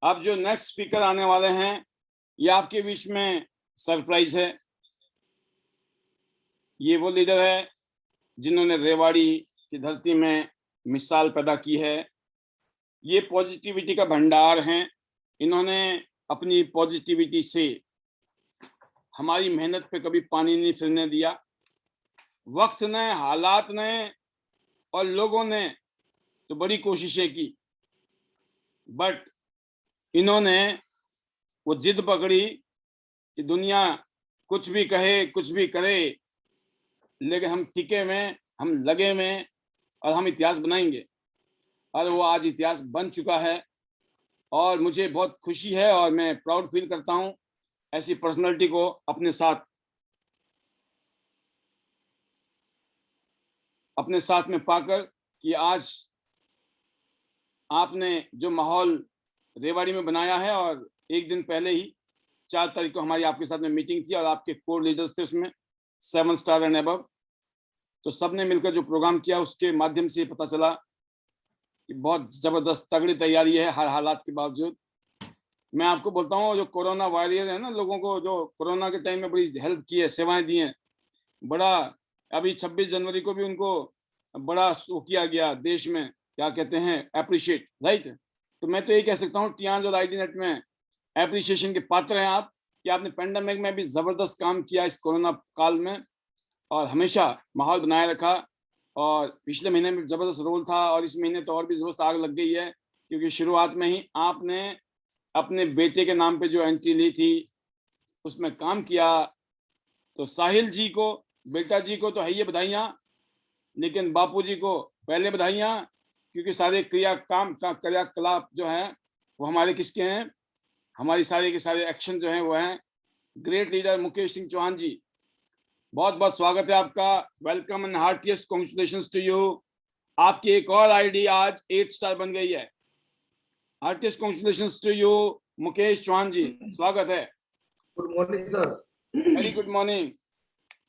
अब जो next speaker आने वाले हैं ये आपके बीच में सरप्राइज है। ये वो लीडर है जिन्होंने रेवाड़ी की धरती में मिसाल पैदा की है। ये पॉजिटिविटी का भंडार हैं। इन्होंने अपनी पॉजिटिविटी से हमारी मेहनत पे कभी पानी नहीं फिरने दिया। वक्त ने, हालात ने और लोगों ने तो बड़ी कोशिशें की, बट इन्होंने वो जिद पकड़ी कि दुनिया कुछ भी कहे, कुछ भी करे, लेकिन हम टिके में, हम लगे में और हम इतिहास बनाएंगे। और वो आज इतिहास बन चुका है और मुझे बहुत खुशी है और मैं प्राउड फील करता हूं ऐसी पर्सनालिटी को अपने साथ में पाकर कि आज आपने जो माहौल रेवाड़ी में बनाया है। और एक दिन पहले ही 4 तारीख को हमारी आपके साथ में मीटिंग थी और आपके कोर लीडर्स थे उसमें 7 स्टार एंड अबव। तो सबने मिलकर जो प्रोग्राम किया उसके माध्यम से पता चला कि बहुत जबरदस्त तगड़ी तैयारी है हर हालात के बावजूद। मैं आपको बोलता हूँ जो कोरोना वॉरियर है ना, लोगों को जो कोरोना के टाइम में बड़ी हेल्प की है, सेवाएं दी हैं, बड़ा अभी 26 जनवरी को भी उनको बड़ा वो किया गया देश में, क्या कहते हैं, अप्रिशिएट, राइट। तो मैं तो यही कह सकता हूँ टियांज और आईडी नेट में एप्रिसिएशन के पात्र हैं आप कि आपने पेंडेमिक में भी जबरदस्त काम किया इस कोरोना काल में और हमेशा माहौल बनाए रखा। और पिछले महीने में जबरदस्त रोल था और इस महीने तो और भी जबरदस्त आग लग गई है क्योंकि शुरुआत में ही आपने अपने बेटे के नाम पे जो एंट्री ली थी उसमें काम किया। तो साहिल जी को, बेटा जी को तो है ये बधाइयाँ, लेकिन बापू जी को पहले बधाइयाँ क्योंकि सारे क्रियाकलाप जो हैं वो हमारे किसके हैं, हमारी सारे के सारे एक्शन जो हैं वो हैं ग्रेट लीडर मुकेश सिंह चौहान जी। बहुत बहुत स्वागत है आपका, welcome and heartiest congratulations to you. आपकी एक और आईडी आज 8 स्टार बन गई है। Heartiest congratulations to you Mukesh Chauhan ji, स्वागत है। Good morning sir. Very good morning.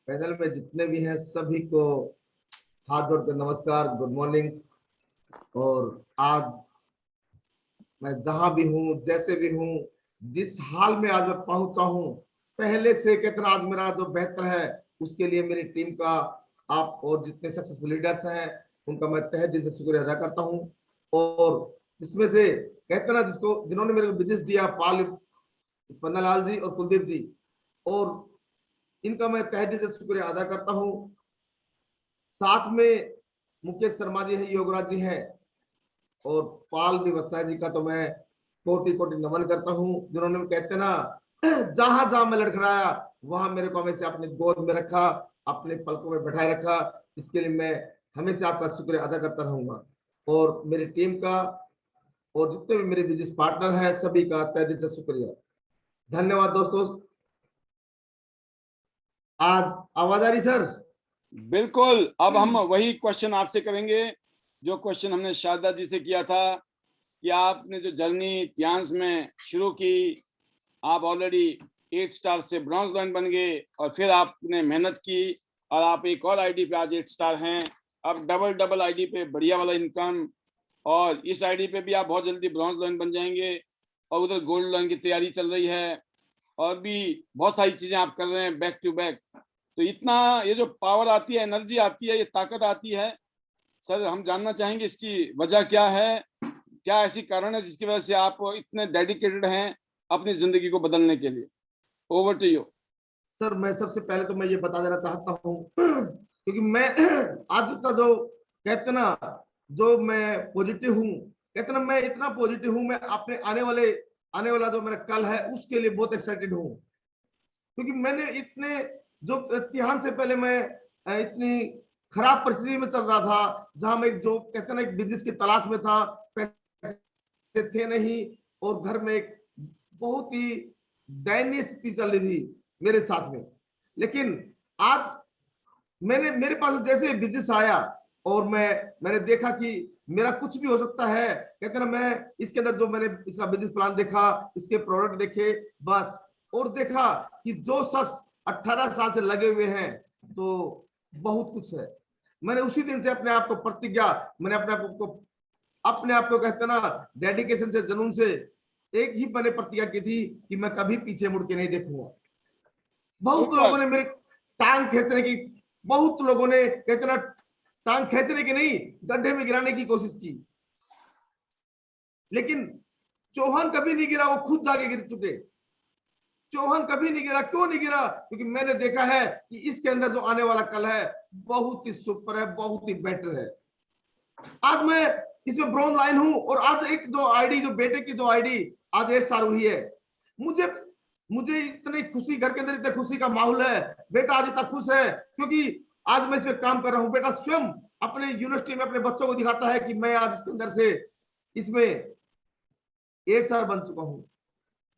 Panel में जितने भी हैं सभी को हाथ जोड़कर नमस्कार, गुड मॉर्निंग। और आज मैं जहां भी हूं, जैसे भी हूं, जिस हाल में आज मैं पहुंचा हूं, पहले से कितना आज मेरा जो बेहतर है उसके लिए मेरी टीम का, आप और जितने सक्सेसफुल लीडर्स हैं उनका मैं तहे दिल से शुक्रिया अदा करता हूं। और इसमें से कहते ना जिसको जिन्होंने मेरे को बिजनेस दिया, पाल पन्नालाल जी और कुलदीप जी, और इनका मैं तहे दिल से शुक्रिया अदा करता हूं। साथ में मुकेश शर्मा जी हैं, योगराज जी हैं और पाल निवसाय जी का तो मैं कोटि कोटि नमन करता हूं, जिन्होंने कहते ना जहां जहां मैं लड़खड़ाया वहां मेरे को हमेशा अपने गोद में रखा, अपने पलकों में बैठाए रखा। इसके लिए मैं हमेशा आपका शुक्रिया अदा करता रहूंगा। और मेरी टीम का और जितने भी मेरे बिजनेस पार्टनर हैं सभी का तहे दिल से शुक्रिया, धन्यवाद दोस्तों। आज आवाज आ रही सर? बिल्कुल। अब हम वही क्वेश्चन आपसे करेंगे जो क्वेश्चन हमने शारदा जी से किया था कि आपने जो जर्नी टियांस में शुरू की, आप ऑलरेडी 8 स्टार से ब्रॉन्ज लाइन बन गए और फिर आपने मेहनत की और आप एक और आईडी पे आज 8 स्टार हैं। अब डबल आईडी पे बढ़िया वाला इनकम, और इस आईडी पे भी आप बहुत जल्दी ब्रॉन्ज लाइन बन जाएंगे और उधर गोल्ड लाइन की तैयारी चल रही है और भी बहुत सारी चीजें आप कर रहे हैं बैक टू बैक। तो इतना ये जो पावर आती है, एनर्जी आती है, ये ताकत आती है सर, हम जानना चाहेंगे इसकी वजह क्या है, क्या ऐसी कारण है जिसकी वजह से आप इतने डेडिकेटेड हैं अपनी जिंदगी को बदलने के लिए। Over to you sir. मैं सबसे पहले तो मैं ये बता देना चाहता हूँ क्योंकि मैं आज का जो कहते ना, जो मैं पॉजिटिव हूँ, कहते ना मैं इतना पॉजिटिव हूँ, मैं अपने आने वाला जो मेरा कल है उसके लिए बहुत एक्साइटेड हूँ। क्योंकि मैंने इतने जो इम्तिहान से पहले मैं इतनी खराब परिस्थिति में चल रहा था, जहां मैं जो कहते ना एक बिजनेस की तलाश में था, पैसे थे नहीं और घर में एक बहुत ही दयनीय स्थिति चल रही थी मेरे साथ में। लेकिन आज मेरे पास जैसे बिजनेस आया और मैंने देखा कि मेरा कुछ भी हो सकता है, कहते ना मैं इसके अंदर जो मैंने इसका बिजनेस प्लान देखा, इसके प्रोडक्ट देखे बस, और देखा कि जो शख्स 18 साल से लगे हुए हैं तो बहुत कुछ है। मैंने उसी दिन से अपने आप को प्रतिज्ञा, मैंने अपने आप को कहते ना डेडिकेशन से, जुनून से एक ही मैंने प्रतिज्ञा की थी कि मैं कभी पीछे मुड़ के नहीं देखूंगा। बहुत सुपर। लोगों ने मेरे टांग खींचने की, बहुत लोगों ने कहते ना टांग खींचने की नहीं, गड्ढे में गिराने की कोशिश की, लेकिन चौहान कभी नहीं गिरा, वो खुद जाके गिर चुके। चौहान कभी नहीं गिरा। क्यों नहीं गिरा? क्योंकि मैंने देखा है कि इसके अंदर जो आने वाला कल है बहुत ही सुपर है, बहुत ही बेटर है। आज मैं इसमें ब्रॉन्ज लाइन हूं, और आज एक जो आईडी, जो बेटे की जो आईडी आज 1 साल हुई है, मुझे मुझे इतनी खुशी, घर के अंदर इतने खुशी का माहौल है। बेटा आज इतना खुश है क्योंकि आज मैं इसमें काम कर रहा हूं। बेटा स्वयं अपने यूनिवर्सिटी में अपने बच्चों को दिखाता है कि मैं आज इसके अंदर से इसमें 1 साल बन चुका हूं।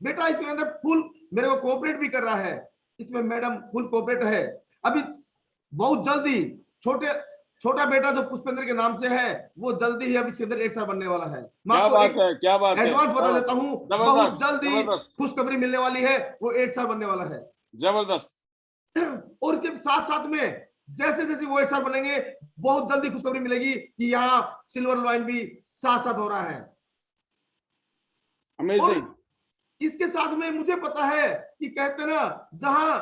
बेटा इसके अंदर फुल मेरे को कोऑपरेट भी कर रहा है, इसमें मैडम फुल कोऑपरेट है। अभी बहुत जल्दी छोटा बेटा जो पुष्पेंद्र के नाम से है, वो जल्दी ही अब इसके अंदर 1 साल बनने वाला है। मैं क्या आपको बात एक है, क्या बात है, एडवांस बता देता हूं, बहुत जबरदस्त जल्दी जबरदस्त खुशखबरी मिलने वाली है, वो 1 साल बनने वाला है। जबरदस्त। और इसके साथ साथ में जैसे जैसे वो 1 साल बनेंगे, बहुत जल्दी खुशखबरी मिलेगी कि यहाँ सिल्वर लाइन भी साथ साथ हो रहा है। अमेजिंग। और इसके साथ में मुझे पता है कि कहते ना, जहां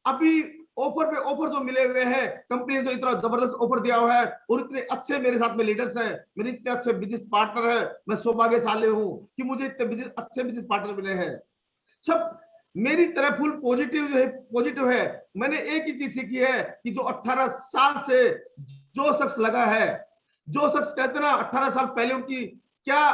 अभी ऑफर पे ऑफर जो मिले हुए हैं, कंपनी ने जो इतना जबरदस्त ऑफर दिया हुआ है, और इतने अच्छे मेरे साथ में लीडर्स हैं, मेरे इतने अच्छे बिजनेस पार्टनर है, मैं सौभाग्यशाली हूं कि मुझे इतने अच्छे बिजनेस पार्टनर मिले हैं। सब मेरी तरह फुल पॉजिटिव है। मैंने एक ही चीज सीखी है कि जो 18 साल से जो शख्स लगा है, जो शख्स कहते ना 18 साल पहले उनकी क्या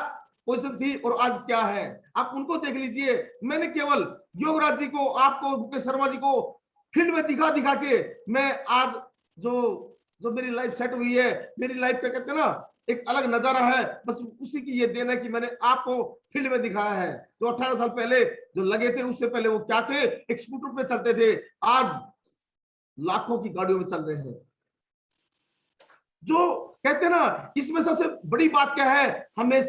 पोजीशन थी और आज क्या है, आप उनको देख लीजिए। मैंने केवल योगराज जी को, आपको, मुकेश शर्मा जी को फील्ड में दिखा दिखा के मैं आज जो मेरी लाइफ सेट हुई है, मेरी लाइफ का कहते ना एक अलग नजारा है, बस उसी की ये देन है कि मैंने आपको फील्ड में दिखाया है। जो 18 साल पहले जो लगे थे, उससे पहले वो क्या थे, एक स्कूटर पे चलते थे, आज लाखों की गाड़ियों में चल रहे हैं। जो कहते ना, इसमें सबसे बड़ी बात क्या है, हमें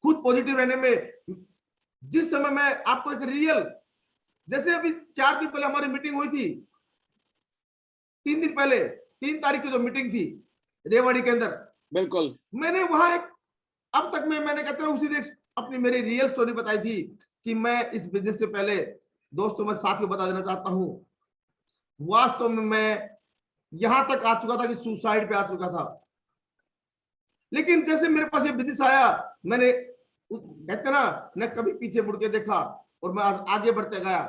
खुद पॉजिटिव रहने में। जिस समय मैं आपको एक रियल, जैसे अभी 4 दिन पहले हमारी मीटिंग हुई थी, 3 दिन पहले 3 तारीख की जो मीटिंग थी रेवाड़ी के अंदर, बिल्कुल। मैंने वहां एक, अब तक में मैंने कहते हैं उसी दिन अपनी मेरी रियल स्टोरी बताई थी कि मैं इस बिजनेस से पहले, दोस्तों मैं साथ में बता देना चाहता हूं, वास्तव में मैं यहां तक आ चुका था कि सुसाइड पे आ चुका था। लेकिन जैसे मेरे पास ये बिजनेस आया, मैंने कहते ना न कभी पीछे मुड़ के देखा, और मैं आज आगे बढ़ते गया।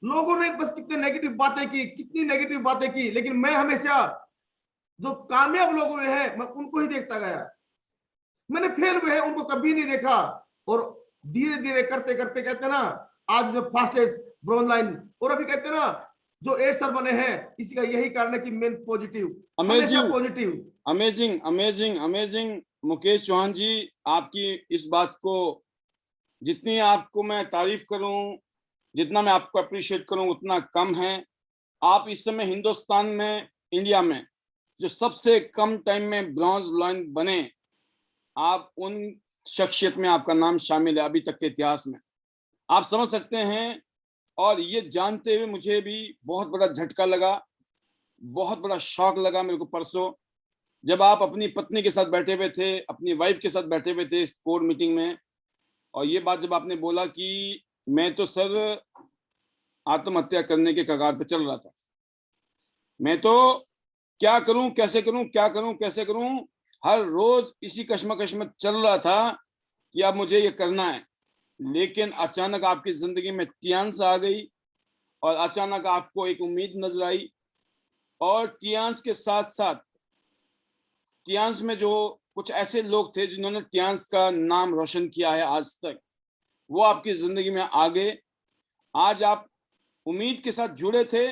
लोगों ने बस कितनी नेगेटिव बातें की, लेकिन मैं हमेशा जो कामयाब लोग हुए हैं मैं उनको ही देखता गया। मैंने फेल हुए हैं उनको कभी नहीं देखा, और धीरे धीरे करते करते कहते ना आज जो फास्टेस्ट ब्रॉन्ज लाइन, और अभी कहते ना जो 8 साल बने हैं, इसी का यही कारण है कि मेन पॉजिटिव, हमेशा amazing positive. Amazing amazing amazing. Mukesh Chauhan ji, आपकी इस बात को, जितनी आपको मैं तारीफ करूं, जितना मैं आपको अप्रिशिएट करूं, उतना कम है। आप इस समय हिंदुस्तान में, इंडिया में जो सबसे कम टाइम में ब्रॉन्ज लाइन बने, आप उन शख्सियत में आपका नाम शामिल है अभी तक के इतिहास में। आप समझ सकते हैं। और ये जानते हुए मुझे भी बहुत बड़ा झटका लगा, बहुत बड़ा शॉक लगा मेरे को परसों, जब आप अपनी पत्नी के साथ बैठे हुए थे, अपनी वाइफ के साथ बैठे हुए थे इस कोर मीटिंग में, और ये बात जब आपने बोला कि मैं तो सर आत्महत्या करने के कगार पे चल रहा था, मैं तो क्या करूं, कैसे करूं, क्या करूं, कैसे करूं, हर रोज इसी कश्मकश में चल रहा था कि अब मुझे ये करना है। लेकिन अचानक आपकी जिंदगी में टियांस आ गई, और अचानक आपको एक उम्मीद नजर आई, और टियांस के साथ साथ टियांस में जो कुछ ऐसे लोग थे जिन्होंने टियांस का नाम रोशन किया है आज तक, वो आपकी जिंदगी में आ गए। आज आप उम्मीद के साथ जुड़े थे,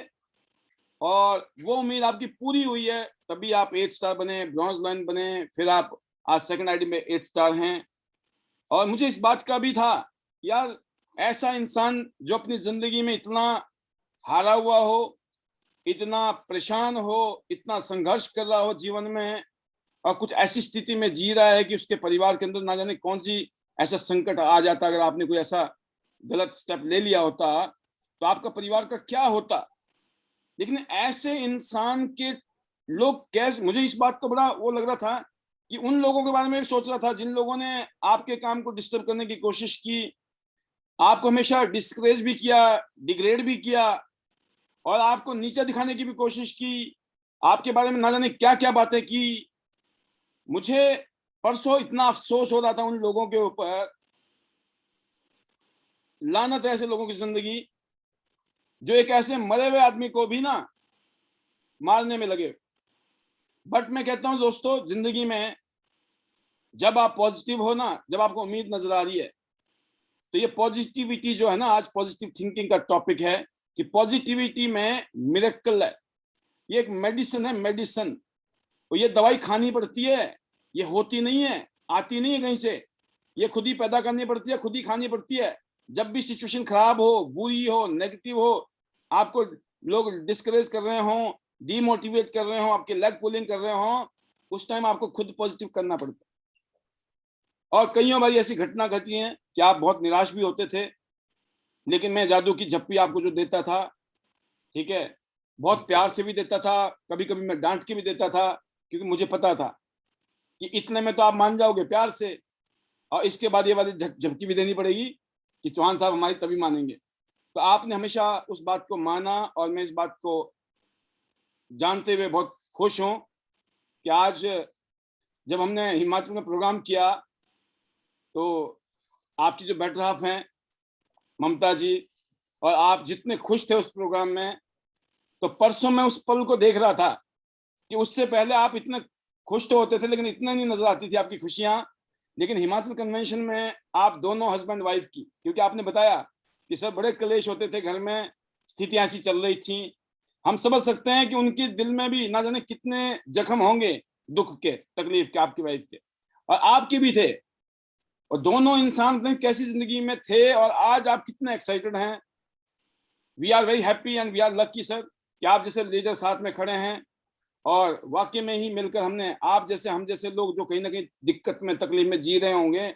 और वो उम्मीद आपकी पूरी हुई है, तभी आप 8 स्टार बने, ब्रॉन्ज लाइन बने, फिर आप आज सेकंड आईडी में 8 स्टार हैं। और मुझे इस बात का भी था, यार ऐसा इंसान जो अपनी जिंदगी में इतना हारा हुआ हो, इतना परेशान हो, इतना संघर्ष कर रहा हो जीवन में, और कुछ ऐसी स्थिति में जी रहा है कि उसके परिवार के अंदर ना जाने कौन सी ऐसा संकट आ जाता, अगर आपने कोई ऐसा गलत स्टेप ले लिया होता तो आपका परिवार का क्या होता। लेकिन ऐसे इंसान के लोग कैसे, मुझे इस बात को बड़ा वो लग रहा था कि उन लोगों के बारे में भी सोच रहा था जिन लोगों ने आपके काम को डिस्टर्ब करने की कोशिश की, आपको हमेशा डिस्करेज भी किया, डिग्रेड भी किया और आपको नीचा दिखाने की भी कोशिश की, आपके बारे में ना जाने क्या क्या बातें की। मुझे परसों इतना अफसोस हो रहा था उन लोगों के ऊपर, लानत है ऐसे लोगों की जिंदगी जो एक ऐसे मरे हुए आदमी को भी ना मारने में लगे। बट मैं कहता हूं दोस्तों, जिंदगी में जब आप पॉजिटिव हो ना, जब आपको उम्मीद नजर आ रही है, तो ये पॉजिटिविटी जो है ना, आज पॉजिटिव थिंकिंग का टॉपिक है कि पॉजिटिविटी में मिरेकल है। ये एक मेडिसिन है, मेडिसिन। और ये दवाई खानी पड़ती है, ये होती नहीं है, आती नहीं है कहीं से, ये खुद ही पैदा करनी पड़ती है, खुद ही खानी पड़ती है। जब भी सिचुएशन खराब हो, बुरी हो, नेगेटिव हो, आपको लोग डिस्करेज कर रहे हो, डीमोटिवेट कर रहे हो, आपके लेग पुलिंग कर रहे हो, उस टाइम आपको खुद पॉजिटिव करना पड़ता है। और कईयों बार ऐसी घटना घटी है कि आप बहुत निराश भी होते थे, लेकिन मैं जादू की झप्पी आपको जो देता था, ठीक है, बहुत प्यार से भी देता था, कभी कभी मैं डांट के भी देता था, क्योंकि मुझे पता था कि इतने में तो आप मान जाओगे प्यार से, और इसके बाद ये वाली झपकी भी देनी पड़ेगी कि चौहान साहब हमारी तभी मानेंगे। तो आपने हमेशा उस बात को माना और मैं इस बात को जानते हुए बहुत खुश हूं कि आज जब हमने हिमाचल में प्रोग्राम किया तो आपकी जो बेटर हाफ हैं ममता जी और आप जितने खुश थे उस प्रोग्राम में, तो परसों मैं उस पल को देख रहा था कि उससे पहले आप इतने खुश तो होते थे लेकिन इतना नहीं नजर आती थी आपकी खुशियां। लेकिन हिमाचल कन्वेंशन में आप दोनों हस्बैंड वाइफ की, क्योंकि आपने बताया कि सर बड़े क्लेश होते थे घर में, स्थितियां ऐसी चल रही थी, हम समझ सकते हैं कि उनके दिल में भी ना जाने कितने जख्म होंगे, दुख के, तकलीफ के, आपकी वाइफ के और आपके भी थे। और दोनों इंसान कैसी जिंदगी में थे और आज आप कितने एक्साइटेड हैं। We are very happy and we are lucky sir कि आप जैसे लीडर साथ में खड़े हैं। और वाकई में ही मिलकर हमने, आप जैसे हम जैसे लोग जो कहीं ना कहीं दिक्कत में, तकलीफ में जी रहे होंगे,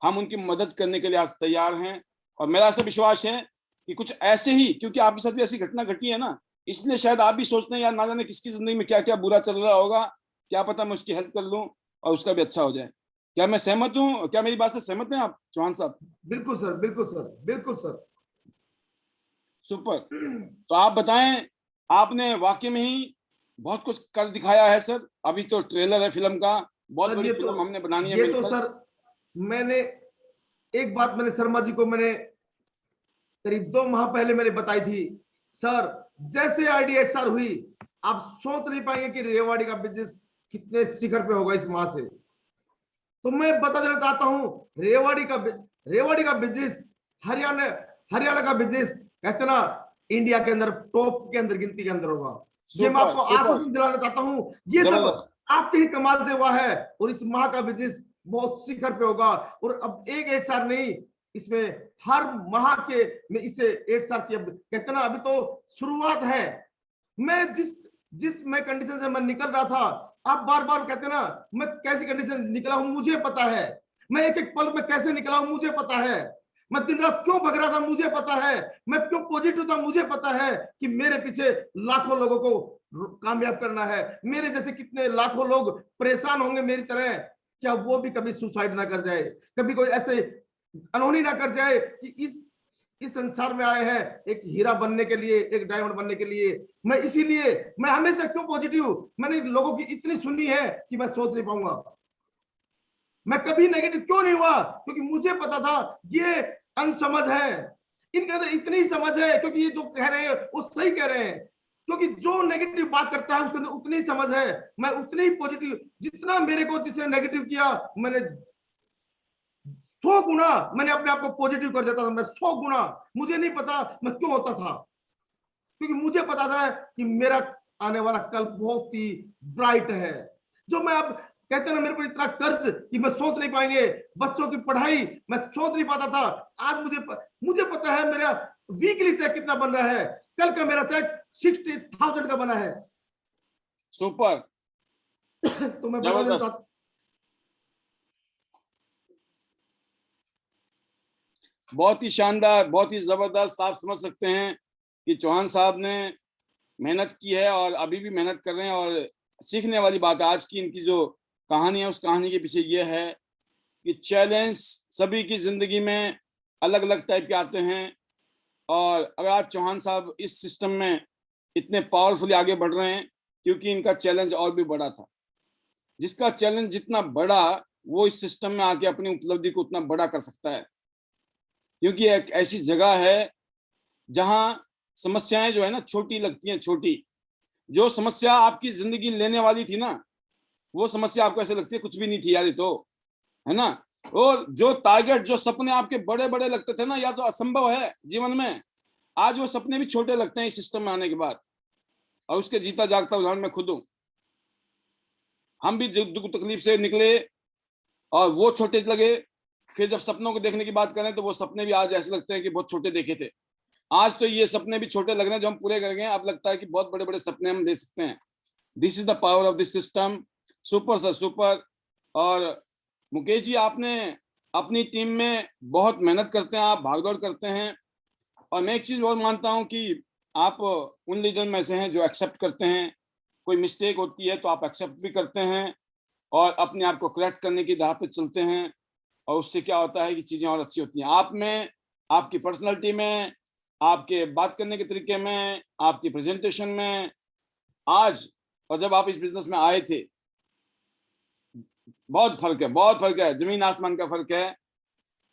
हम उनकी मदद करने के लिए आज तैयार हैं। और मेरा ऐसा विश्वास है कि कुछ ऐसे ही, क्योंकि आपके साथ भी ऐसी घटना घटी है ना, इसलिए शायद आप भी सोचते हैं यार ना जाने किसकी जिंदगी में क्या क्या बुरा चल रहा होगा, क्या पता मैं उसकी हेल्प कर लूं और उसका भी अच्छा हो जाए। क्या मैं सहमत हूँ? क्या मेरी बात से सहमत हैं आप चौहान साहब? बिल्कुल सर, बिल्कुल सर, बिल्कुल सर। सुपर। तो आप बताएं, आपने वाकई में ही बहुत कुछ कर दिखाया है सर। अभी तो ट्रेलर है फिल्म का, बहुत सर बड़ी फिल्म हमने बनानी है ये तो मिलकर। सर, मैंने एक बात मैंने शर्मा जी को मैंने करीब 2 माह पहले मैंने बताई थी। सर जैसे आईडी सर हुई, आप सोच नहीं पाएंगे कि रेवाड़ी का बिजनेस कितने शिखर पे होगा इस माह से। तो मैं बता देना चाहता हूं, रेवाड़ी का बिजनेस, हरियाणा हरियाणा का बिजनेस कहते ना, इंडिया के अंदर टॉप के अंदर, गिनती के अंदर होगा। ये मैं सुपर आपको सुपर, आश्वासन दिलाना चाहता हूं। ये सब जबरदस्त। आपके ही कमाल से हुआ है और इस माह का बिजनेस बहुत शिखर पे होगा। और अब एक 8 साल नहीं, इसमें हर माह के में इससे 8 साल की, अब कहते ना अभी तो शुरुआत है। मैं जिस जिस मैं कंडीशन से मैं निकल रहा था, आप बार बार कहते ना मैं कैसी कंडीशन निकला हूं मुझे पता है। मैं एक एक पल में कैसे निकला हूं मुझे पता है। मैं दिन रात क्यों भग रहा था मुझे पता है। मैं क्यों पॉजिटिव था मुझे पता है कि मेरे पीछे लाखों लोगों को कामयाब करना है। मेरे जैसे कितने लाखों लोग परेशान होंगे मेरी तरह, क्या वो भी कभी सुसाइड ना कर जाए, कभी कोई ऐसे अनहोनी ना कर जाए कि इस संसार में आए हैं एक हीरा बनने के लिए, एक डायमंड बनने के लिए। मैं इसीलिए मैं हमेशा क्यों पॉजिटिव, मैंने लोगों की इतनी सुनी है कि मैं सोच नहीं पाऊंगा मैं कभी नेगेटिव क्यों नहीं हुआ, क्योंकि मुझे पता था ये अनसमझ है, इनके अंदर इतनी समझ है, क्योंकि ये जो कह रहे हैं वो सही कह रहे हैं। क्योंकि जो नेगेटिव बात करता है उसके अंदर उतनी समझ है, मैं उतनी ही पॉजिटिव, जितना मेरे को जिसने नेगेटिव किया मैंने 100 गुना मैंने अपने आप को पॉजिटिव कर देता था। मैं 100 गुना, मुझे नहीं पता मैं क्यों होता था, क्योंकि मुझे पता था कि मेरा आने वाला कल बहुत ही ब्राइट है। जो मैं अब कहते हैं ना, मेरे को इतना कर्ज कि मैं सोच नहीं पाएंगे, बच्चों की पढ़ाई मैं सोच नहीं पाता था। आज मुझे पता है मेरा वीकली चेक कितना बन रहा है। कल का मेरा चेक 60,000 का बना है। सुपर, तो मैं बता देना जबरदस्त। चाहता, बहुत ही शानदार, बहुत ही जबरदस्त। आप समझ सकते हैं कि चौहान साहब ने मेहनत की है और अभी भी मेहनत कर रहे हैं। और सीखने वाली बात है आज की इनकी जो कहानी है, उस कहानी के पीछे ये है कि चैलेंज सभी की जिंदगी में अलग अलग टाइप के आते हैं। और अगर आज चौहान साहब इस सिस्टम में इतने पावरफुली आगे बढ़ रहे हैं क्योंकि इनका चैलेंज और भी बड़ा था। जिसका चैलेंज जितना बड़ा, वो इस सिस्टम में आके अपनी उपलब्धि को उतना बड़ा कर सकता है, क्योंकि एक ऐसी जगह है जहां समस्याएं जो है ना छोटी लगती हैं, छोटी। जो समस्या आपकी जिंदगी लेने वाली थी ना, वो समस्या आपको ऐसे लगती है कुछ भी नहीं थी यार ये तो, है ना। और जो टारगेट, जो सपने आपके बड़े बड़े लगते थे ना, या तो असंभव है जीवन में, आज वो सपने भी छोटे लगते हैं इस सिस्टम में आने के बाद। और उसके जीता जागता उदाहरण मैं खुद हूं। हम भी दुख तकलीफ से निकले और वो छोटे लगे, फिर जब सपनों को देखने की बात करें तो वो सपने भी आज ऐसे लगते हैं कि बहुत छोटे देखे थे। आज तो ये सपने भी छोटे लग रहे हैं जो हम पूरे कर गए, अब लगता है कि बहुत बड़े बड़े सपने हम दे सकते हैं। This is the power of this system. Super sir, super. और मुकेश जी, आपने अपनी टीम में बहुत मेहनत करते हैं, आप भागदौड़ करते हैं। और मैं एक चीज और मानता हूं कि आप उन लीडर में से हैं जो एक्सेप्ट करते हैं। कोई मिस्टेक होती है तो आप एक्सेप्ट भी करते हैं और अपने आप को करेक्ट करने की राह पे चलते हैं। और उससे क्या होता है कि चीजें और अच्छी होती हैं। आप में, आपकी पर्सनैलिटी में, आपके बात करने के तरीके में, आपकी प्रेजेंटेशन में आज और जब आप इस बिजनेस में आए थे, बहुत फर्क है, बहुत फर्क है, जमीन आसमान का फर्क है।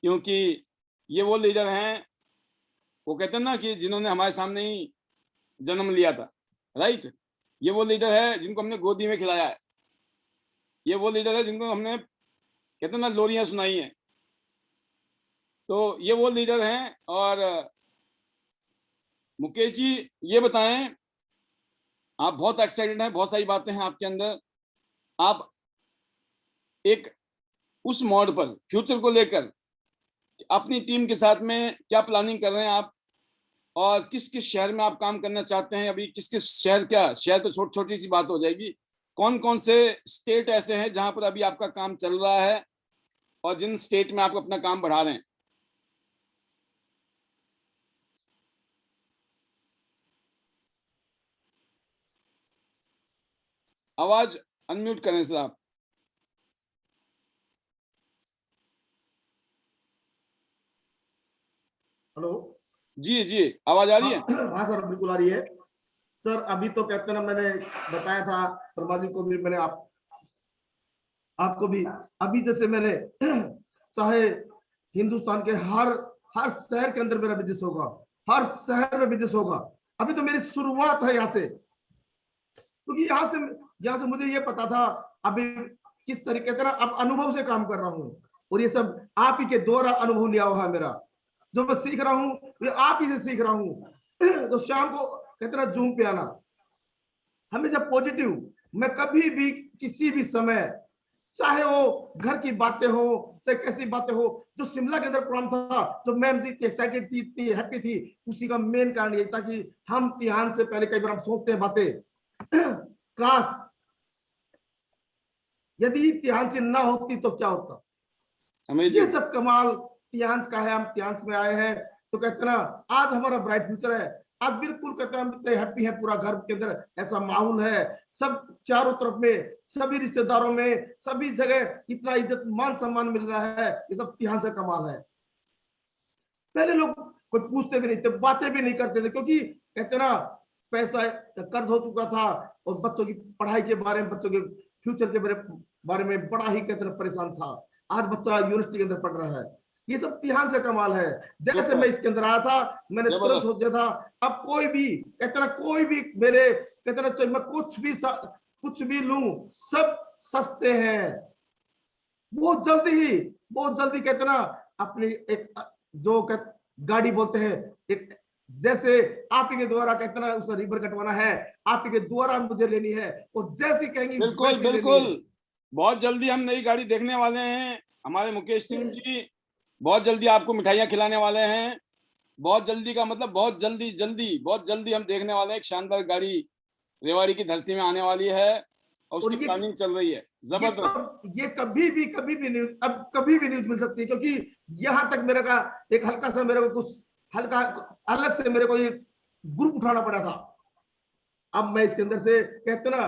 क्योंकि ये वो लीडर हैं, वो कहते हैं ना कि जिन्होंने हमारे सामने ही जन्म लिया था, राइट। ये वो लीडर है जिनको हमने गोदी में खिलाया है। ये वो लीडर है जिनको हमने, कहते हैं ना, लोरियां सुनाई हैं। तो ये वो लीडर हैं। और मुकेश जी, ये बताएं, आप बहुत एक्साइटेड हैं, बहुत सारी बातें हैं आपके अंदर। आप एक उस मोड पर फ्यूचर को लेकर अपनी टीम के साथ में क्या प्लानिंग कर रहे हैं आप, और किस किस शहर में आप काम करना चाहते हैं अभी? किस किस शहर, क्या शहर तो छोटी सी बात हो जाएगी, कौन कौन से स्टेट ऐसे हैं जहां पर अभी आपका काम चल रहा है और जिन स्टेट में आप अपना काम बढ़ा रहे हैं? आवाज अनम्यूट करें सर आप। हेलो। जी जी, आवाज आ रही है? हाँ सर, बिल्कुल आ रही है सर। अभी तो कहते हैं ना, मैंने बताया था शर्मा जी को भी, मैंने आपको भी। अभी जैसे मैंने चाहे हिंदुस्तान के हर हर शहर के अंदर मेरा बिजनेस होगा, हर शहर में बिजनेस होगा। अभी तो मेरी शुरुआत है यहाँ से, क्योंकि यहाँ से मुझे ये पता था अभी किस तरीके से ना, अब अनुभव से काम कर रहा हूँ। और ये सब आप ही के द्वारा अनुभव लिया हुआ है मेरा। जो मैं सीख रहा हूँ ये आप ही से सीख रहा हूँ। तो शाम को कहते ना, जूम पे आना, हमेशा पॉजिटिव। मैं कभी भी किसी भी समय, चाहे वो घर की बातें हो, चाहे कैसी बातें हो, जो शिमला के अंदर प्रोग्राम था, जो मैम जी एक्साइटेड थी, इतनी हैप्पी थी, उसी का मेन कारण ये था कि हम तिहान से पहले कई बार हम सोचते हैं बातें, काश यदि तिहान से ना होती तो क्या होता। ये सब कमाल तिहांस का है। हम तिहांस में आए हैं तो कहते ना, आज हमारा ब्राइट फ्यूचर है। आज बिल्कुल कहते हैं हम इतने हैप्पी है, पूरा घर के अंदर ऐसा माहौल है, सब चारों तरफ में, सभी रिश्तेदारों में, सभी जगह इतना इज्जत मान सम्मान मिल रहा है। ये सब तिहांस का कमाल है। पहले लोग कोई पूछते भी नहीं थे, बातें भी नहीं करते थे, क्योंकि कहते ना, पैसा कर्ज हो चुका था और बच्चों की पढ़ाई के बारे में, बच्चों के फ्यूचर के बारे में बड़ा ही कहते परेशान था। आज बच्चा यूनिवर्सिटी के अंदर पढ़ रहा है। ये सब तिहान का कमाल है। जैसे मैं इसके अंदर आया था, मैंने तुरंत सोच दिया था, अब कोई भी कहते ना, कोई भी मेरे कहते ना, चाहे मैं कुछ भी लूं, सब सस्ते हैं। बहुत जल्दी कहते ना, अपनी एक जो गाड़ी बोलते हैं, एक जैसे आप ही के द्वारा कहते ना, उसका रिवर कटवाना है, आप ही के द्वारा मुझे लेनी है, और जैसी कहेंगी बिल्कुल बिल्कुल। बहुत जल्दी हम नई गाड़ी देखने वाले हैं। हमारे मुकेश सिंह जी बहुत जल्दी आपको मिठाइयाँ खिलाने वाले हैं। बहुत जल्दी का मतलब बहुत जल्दी, बहुत जल्दी हम देखने वाले हैं। एक शानदार गाड़ी रेवाड़ी की धरती में आने वाली है और उसकी प्लानिंग चल रही है जबरदस्त। ये कभी भी न्यूज, अब कभी भी न्यूज मिल सकती है, क्योंकि यहाँ तक मेरे का एक हल्का सा, मेरे को कुछ हल्का अलग से मेरे को ये ग्रुप उठाना पड़ा था। अब मैं इसके अंदर से कहते ना,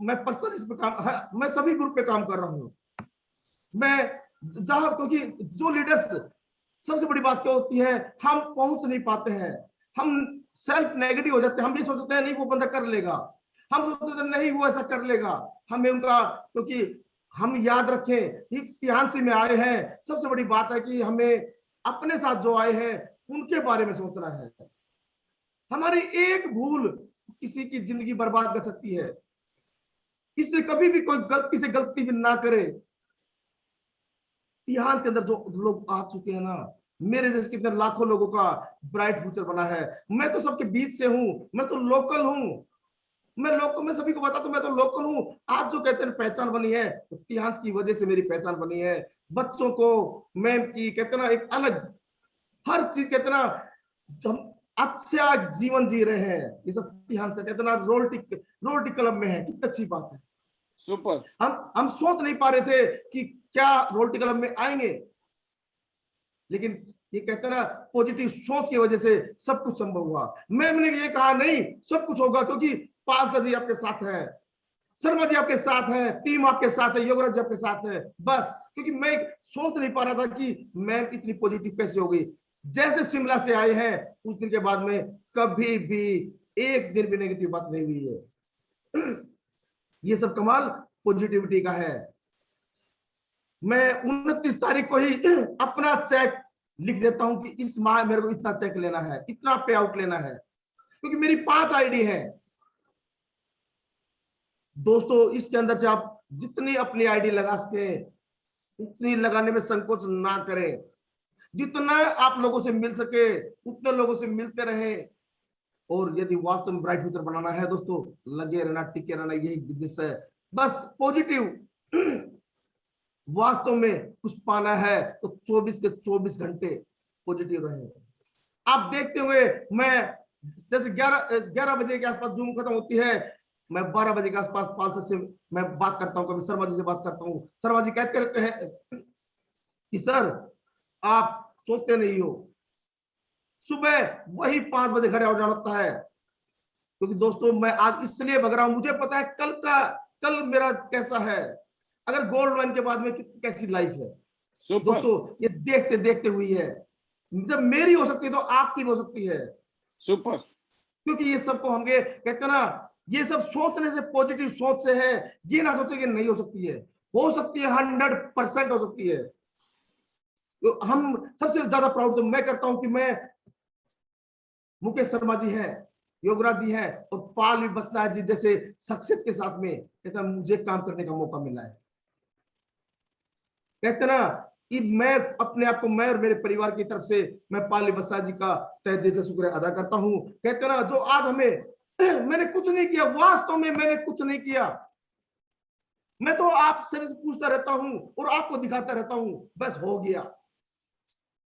मैं पर्सनल इस पे काम, मैं सभी ग्रुप पे काम कर रहा हूँ। मैं जहां, क्योंकि जो लीडर्स सबसे बड़ी बात क्या होती है, हम पहुंच नहीं पाते हैं, हम सेल्फ नेगेटिव हो जाते हैं। हम ये सोचते हैं नहीं वो बंदा कर लेगा, हम सोचते हैं नहीं वो ऐसा कर लेगा, हमें उनका, क्योंकि हम याद रखें इतिहास में आए हैं, सबसे बड़ी बात है कि हमें अपने साथ जो आए हैं उनके बारे में सोचना है। हमारी एक भूल किसी की जिंदगी बर्बाद कर सकती है, इसलिए कभी भी कोई गलती से गलती भी ना करे। इतिहास के अंदर जो लोग आ चुके हैं ना, मेरे जैसे कितने लाखों लोगों का ब्राइट फ्यूचर बना है। मैं तो सबके बीच से हूं, मैं तो लोकल हूं, मैं लोकल, मैं सभी को बताता हूं मैं तो लोकल हूं। आज जो कहते हैं पहचान बनी है, इतिहास की वजह से मेरी पहचान बनी है। बच्चों को मैं की कहते ना एक अलग, हर चीज कहते ना हम अच्छा जीवन जी रहे हैं, ये सब इतिहास का कहते ना रोटी क्लब में है, कितनी अच्छी बात है। सुपर। हम सोच नहीं पा रहे थे कि क्या रोटी क्लब में आएंगे, लेकिन ये कहते ना पॉजिटिव सोच की वजह से सब कुछ संभव हुआ। मैंने ये कहा नहीं सब कुछ होगा, क्योंकि पाल सर जी आपके साथ है, शर्मा जी आपके साथ है, टीम आपके साथ है, योगराज जी आपके साथ है। बस क्योंकि मैं सोच नहीं पा रहा था कि मैं इतनी पॉजिटिव कैसे हो गई। जैसे शिमला से आए हैं उस दिन के बाद में कभी भी एक दिन भी नेगेटिव बात नहीं हुई है। ये सब कमाल पॉजिटिविटी का है। मैं 29 तारीख को ही अपना चेक लिख देता हूं कि इस माह मेरे को इतना चेक लेना है, इतना पे आउट लेना है, क्योंकि मेरी 5 आईडी है दोस्तों। इसके अंदर से आप जितनी अपनी आईडी लगा सके उतनी लगाने में संकोच ना करें, जितना आप लोगों से मिल सके उतने लोगों से मिलते रहे। और यदि वास्तव में ब्राइट फ्यूचर बनाना है दोस्तों, लगे रहना, टिके रहना, यही बिजनेस है। बस पॉजिटिव वास्तव में कुछ पाना है तो 24 के 24 घंटे पॉजिटिव रहे। आप देखते हुए मैं जैसे 11 बजे के आसपास जूम खत्म होती है, मैं 12 बजे के आसपास 5 से मैं बात करता हूँ, कभी शर्मा जी से बात करता हूँ। शर्मा जी कहते रहते हैं कि सर आप सोते नहीं हो, सुबह वही 5 बजे खड़े हो जाना होता है। क्योंकि दोस्तों मैं आज इसलिए भग रहा हूं, मुझे पता है कल मेरा कैसा है, अगर गोल्ड वन के बाद में कैसी लाइफ है। दोस्तों ये देखते देखते हुई है, जब मेरी हो सकती है तो आपकी हो सकती है। सुपर। क्योंकि ये सबको हम कहते हैं ना, ये सब सोचने से, पॉजिटिव सोच से है। ये ना सोचे कि नहीं हो सकती है, हो सकती है, 100% हो सकती है। तो हम सबसे ज्यादा प्राउड तो मैं करता हूं कि मैं, मुकेश शर्मा जी हैं, योगराज जी हैं और पाल बसना जी जैसे शख्सियत के साथ में कहता मुझे काम करने का मौका मिला है। कहते ना कि मैं अपने आप को, मैं और मेरे परिवार की तरफ से मैं पाली बसा जी का तहे दिल से शुक्रिया अदा करता हूं। कहते ना जो आज हमें मैंने कुछ नहीं किया, वास्तव में मैंने कुछ नहीं किया, मैं तो आपसे पूछता रहता हूं और आपको दिखाता रहता हूं, बस हो गया।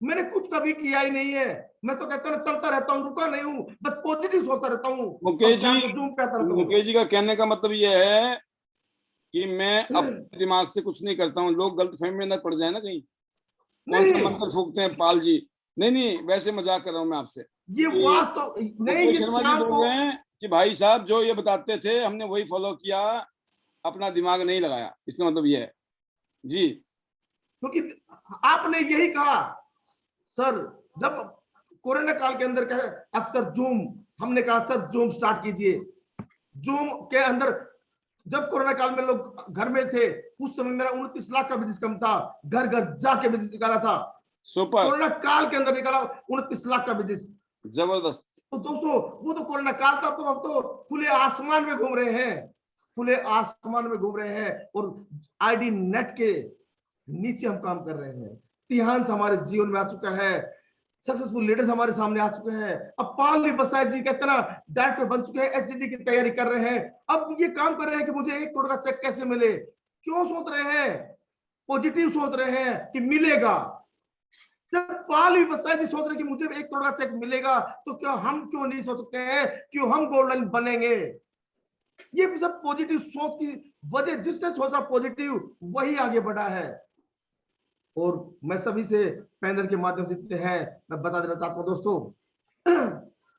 मैंने कुछ कभी किया ही नहीं है, मैं तो कहता ना चलता रहता हूं, रुका नहीं हूं, बस पॉजिटिव सोचता रहता हूं। मुकेश जी का कहने का मतलब ये है कि मैं अपने दिमाग से कुछ नहीं करता हूँ। लोग गलत फहमी में ना पड़ जाए ना कहीं, कौन सा मंत्र फूकते हैं पाल जी। नहीं वैसे मजाक कर रहा हूँ मैं आपसे। ये वास्तव नहीं, ये शर्मा जी बोल रहे हैं कि भाई साहब जो ये बताते थे हमने वही फॉलो किया, अपना दिमाग नहीं लगाया, इसका मतलब ये है जी। क्योंकि आपने यही कहा सर, जब कोरोना काल के अंदर अक्सर जूम, हमने कहा सर जूम स्टार्ट कीजिए। जूम के अंदर जब कोरोना काल में लोग घर में थे, उस समय मेरा 29 लाख का बिजनेस कम था, घर घर जाके बिजनेस निकाला था। सुपर। कोरोना काल के अंदर निकाला 29 लाख का बिजनेस, जबरदस्त। तो दोस्तों वो तो कोरोना काल था, तो अब तो खुले आसमान में घूम रहे हैं, खुले आसमान में घूम रहे हैं और आईडी नेट के नीचे हम काम कर रहे हैं। इतिहास हमारे जीवन में आ चुका है, सक्सेसफुल लीडर्स हमारे सामने आ चुके हैं। अब पाल बसाई जी कहते ना डायरेक्टर बन चुके हैं, एचडीडी की तैयारी कर रहे हैं। अब ये काम कर रहे हैं कि मुझे 1 करोड़ का चेक कैसे मिले। क्यों सोच रहे हैं, पॉजिटिव सोच रहे हैं कि मिलेगा। जब पाल बसाई जी सोच रहे हैं कि मुझे 1 करोड़ का चेक मिलेगा, तो क्या हम क्यों नहीं सोच सकते हैं कि हम गोल्डन बनेंगे। ये सब पॉजिटिव सोच की वजह, जिसने सोचा पॉजिटिव वही आगे बढ़ा है। और मैं सभी से पैनल के माध्यम से हैं मैं बता देना चाहता हूं दोस्तों,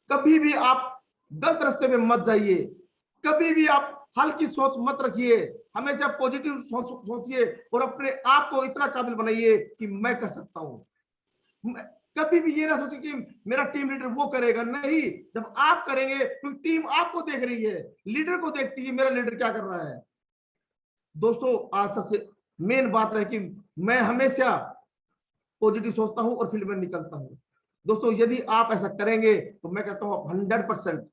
कभी भी आप गलत रास्ते में मत जाइए, कभी भी आप हल्की सोच मत रखिए, हमेशा पॉजिटिव सोचिए और अपने आप को इतना काबिल बनाइए कि मैं कर सकता हूं। कभी भी ये ना सोचे कि मेरा टीम लीडर वो करेगा, नहीं, जब आप करेंगे तो टीम आपको देख रही है, लीडर को देखती है मेरा लीडर क्या कर रहा है। दोस्तों आज सबसे मेन बात है कि मैं हमेशा पॉजिटिव सोचता हूं और फील्ड में निकलता हूं। दोस्तों यदि आप ऐसा करेंगे तो मैं कहता हूं 100%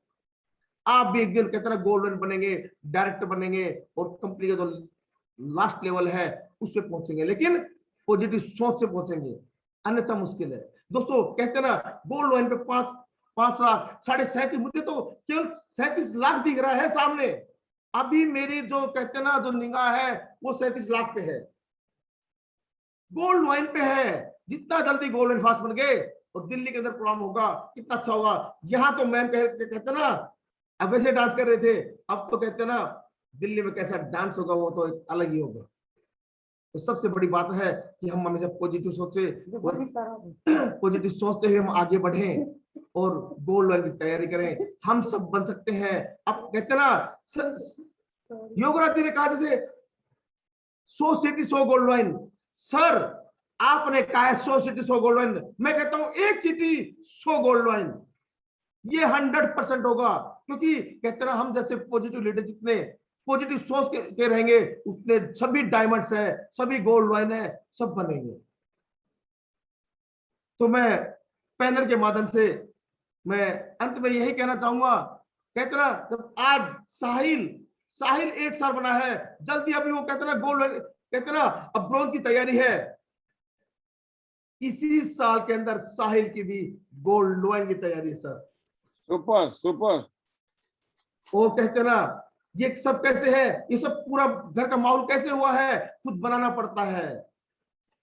आप भी एक दिन कहते हैं गोल्डन बनेंगे, डायरेक्टर बनेंगे और कंपनी का जो लास्ट लेवल है उस पर पहुंचेंगे, लेकिन पॉजिटिव सोच से पहुंचेंगे, अन्यथा मुश्किल है। दोस्तों कहते हैं ना गोल्ड लाइन पे 5 लाख 37.5, मुझे तो केवल 37 लाख दिख रहा है सामने। अभी मेरी जो कहते हैं ना जो निगाह है वो 37 लाख पे है, गोल्ड लाइन पे है। जितना जल्दी गोल्ड लाइन फास्ट बन गए और दिल्ली के अंदर प्रोग्राम होगा कितना अच्छा होगा। यहाँ तो मैम कहते ना अब वैसे डांस कर रहे थे, अब तो कहते ना दिल्ली में कैसा डांस होगा वो तो अलग ही होगा। तो सबसे बड़ी बात है कि हम हमेशा पॉजिटिव सोचे, पॉजिटिव सोचते हुए हम आगे बढ़ें और गोल्ड लाइन की तैयारी करें। हम सब बन सकते हैं। अब कहते ना योगराज जी ने कहा जैसे 100 सिटी 100 गोल्ड लाइन, सर आपने कहा है 100 सिटी 100 गोल्ड लाइन, मैं कहता हूं 1 सिटी 100 गोल्ड लाइन, ये 100% होगा। क्योंकि कहते ना हम जैसे पॉजिटिव लीडर जितने पॉजिटिव सोच के रहेंगे उतने सभी डायमंड्स है, सभी गोल्ड लाइन है, सब बनेंगे। तो मैं पैनल के माध्यम से मैं अंत में यही कहना चाहूंगा, कहते ना जब आज साहिल 8 साल बना है, जल्दी अभी वो कहते ना गोल्ड कहते ना अब ब्रोंज की तैयारी है, इसी साल के अंदर साहिल की भी गोल्ड लाइन की तैयारी है सर। सुपर। और कहते ना ये सब कैसे है, ये सब पूरा घर का माहौल कैसे हुआ है, खुद बनाना पड़ता है,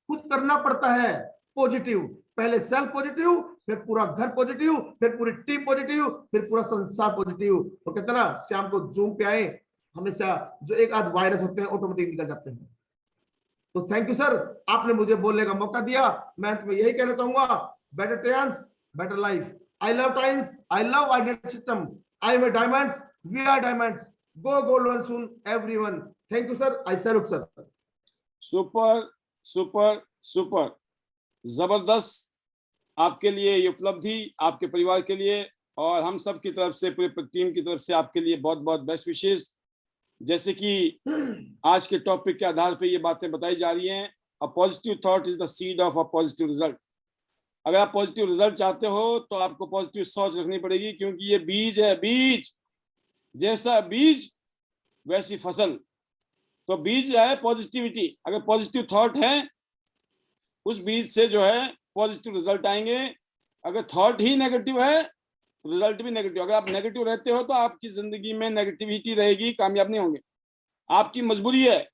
खुद करना पड़ता है। पॉजिटिव, पहले सेल्फ पॉजिटिव, फिर पूरा घर पॉजिटिव, फिर पूरी टीम पॉजिटिव, फिर पूरा संसार पॉजिटिव। तो कहते ना शाम को जूम पे आए, हमेशा जो एक आध वायरस होते हैं ऑटोमेटिक निकल जाते हैं। तो थैंक यू सर, आपने मुझे बोलने का मौका दिया। मैं अंत में यही कहना चाहूंगा, better Triance better life. I love Triance, I love identity system, I am a diamonds, we are diamonds, go golden soon everyone. Thank you sir, I salute sir. Super जबरदस्त आपके लिए ये उपलब्धि, आपके परिवार के लिए और हम सब की तरफ से, पूरी टीम की तरफ से आपके लिए बहुत बहुत बेस्ट विशेष। जैसे कि आज के टॉपिक के आधार पे ये बातें बताई जा रही हैं, a positive thought is the seed of a positive result. अगर आप पॉजिटिव रिजल्ट चाहते हो तो आपको पॉजिटिव सोच रखनी पड़ेगी, क्योंकि ये बीज है, बीज जैसा बीज वैसी फसल। तो बीज है पॉजिटिविटी, अगर पॉजिटिव थॉट है उस बीज से जो है पॉजिटिव रिजल्ट आएंगे। अगर थॉट ही नेगेटिव है रिजल्ट भी नेगेटिव। अगर आप नेगेटिव रहते हो तो आपकी जिंदगी में नेगेटिविटी रहेगी, कामयाब नहीं होंगे। आपकी मजबूरी है,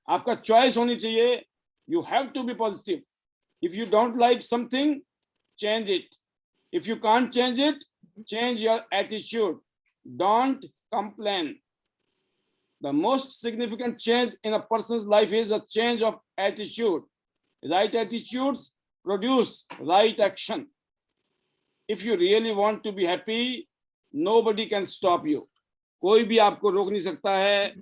आपका चॉइस होनी चाहिए। You have to be positive. If you don't like something, change it. If you can't change it, change your attitude. Don't complain. The most significant change in a person's life is a change of attitude. Right attitudes produce right action. If you really want to be happy, nobody can stop you. कोई भी आपको रोक नहीं सकता है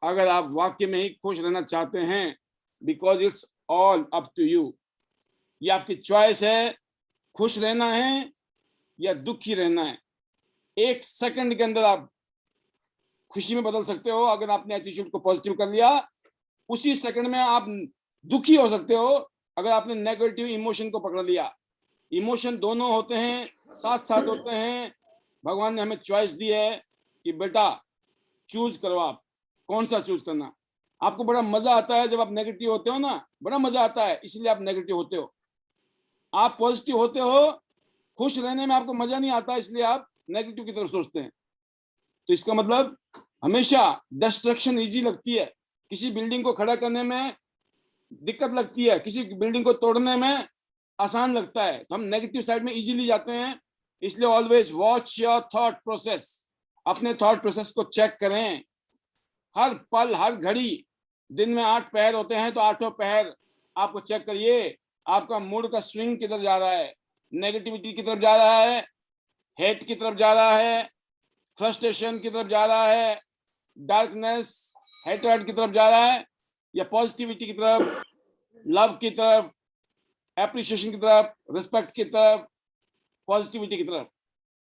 अगर आप वाकई में ही खुश रहना चाहते हैं, because it's all up to you. ये आपकी चॉइस है, खुश रहना है या दुखी रहना है। 1 सेकंड के अंदर आप खुशी में बदल सकते हो अगर आपने एटीट्यूड को पॉजिटिव कर लिया। उसी सेकंड में आप दुखी हो सकते हो अगर आपने नेगेटिव इमोशन को पकड़ लिया। इमोशन दोनों होते हैं, साथ साथ होते हैं। भगवान ने हमें चॉइस दी है कि बेटा चूज करो, आप कौन सा चूज करना। आपको बड़ा मजा आता है जब आप नेगेटिव होते हो ना, बड़ा मजा आता है, इसलिए आप नेगेटिव होते हो। आप पॉजिटिव होते हो, खुश रहने में आपको मजा नहीं आता, इसलिए आप नेगेटिव की तरफ सोचते हैं। तो इसका मतलब हमेशा डिस्ट्रक्शन इजी लगती है, किसी बिल्डिंग को खड़ा करने में दिक्कत लगती है, किसी बिल्डिंग को तोड़ने में आसान लगता है, तो हम नेगेटिव साइड में इजीली जाते हैं। इसलिए always watch your thought process. अपने थॉट प्रोसेस को चेक करें हर पल, हर घड़ी। दिन में 8 पहर होते हैं तो 8 पहर आपको चेक करिए आपका मूड का स्विंग किधर जा रहा है। नेगेटिविटी की तरफ जा रहा है, हेट की तरफ जा रहा है, फ्रस्ट्रेशन की तरफ जा रहा है, डार्कनेस हेट्रेड की तरफ जा रहा है, या पॉजिटिविटी की तरफ, लव की तरफ, एप्रिसिएशन की तरफ, रिस्पेक्ट की तरफ, पॉजिटिविटी की तरफ।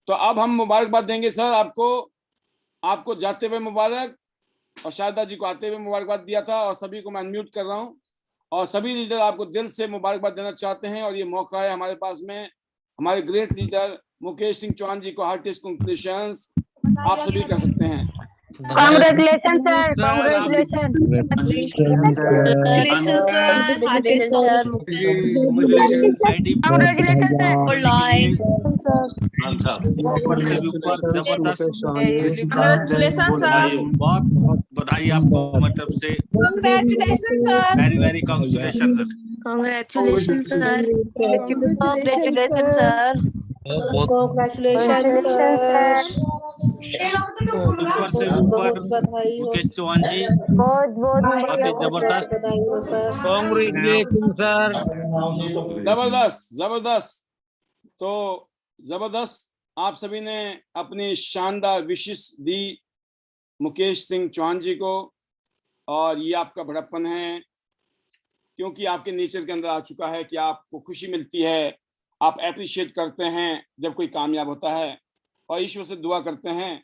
तो अब हम मुबारकबाद देंगे सर आपको जाते हुए मुबारक, और शारदा जी को आते हुए मुबारकबाद दिया था, और सभी को मैं अनम्यूट कर रहा हूँ, और सभी लीडर आपको दिल से मुबारकबाद देना चाहते हैं। और ये मौका है हमारे पास में, हमारे ग्रेट लीडर मुकेश सिंह चौहान जी को हार्टिएस्ट कांग्रेचुलेशंस आप सभी कर सकते हैं। Congratulation sir, congratulation. बहुत बधाई आपको हमारी तरफ से। Congratulation sir, very very congratulation sir. Congratulation sir, congratulation sir, congratulation sir. ऊपर से ऊपर मुकेश चौहान जी बहुत बहुत बहुत ही जबरदस्त। बधाई हो सर। Congratulation sir. जबरदस्त जबरदस्त। तो जबरदस्त, आप सभी ने अपनी शानदार विशेष दी मुकेश सिंह चौहान जी को, और ये आपका बड़प्पन है, क्योंकि आपके नेचर के अंदर आ चुका है कि आपको खुशी मिलती है, आप एप्रिशिएट करते हैं जब कोई कामयाब होता है, और ईश्वर से दुआ करते हैं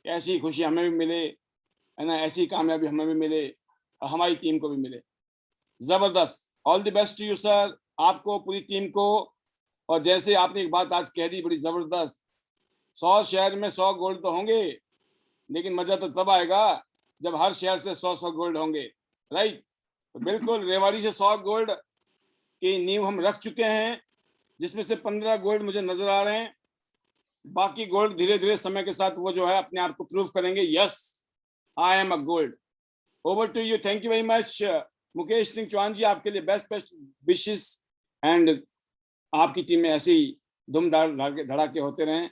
ऐसी खुशी हमें भी मिले, है ना, ऐसी कामयाबी हमें भी मिले और हमारी टीम को भी मिले। जबरदस्त, all the best to you sir, आपको, पूरी टीम को। और जैसे आपने एक बात आज कह दी बड़ी जबरदस्त, 100 शहर में 100 गोल्ड तो होंगे, लेकिन मजा तो तब आएगा जब हर शहर से 100 गोल्ड होंगे, राइट। तो बिल्कुल रेवाड़ी से 100 गोल्ड की नींव हम रख चुके हैं, जिसमें से 15 गोल्ड मुझे नजर आ रहे हैं। बाकी गोल्ड धीरे धीरे समय के साथ वो जो है अपने आप को प्रूव करेंगे, yes I am a gold. Over to you, thank you very much Mukesh Singh Chauhan ji, आपके लिए बेस्ट विशेस, एंड आपकी टीम में ऐसे ही धूमधाम धड़ाके होते रहें।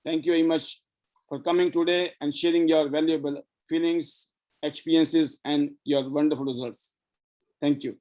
Thank you very much for coming today and sharing your valuable feelings, experiences and your wonderful results. Thank you.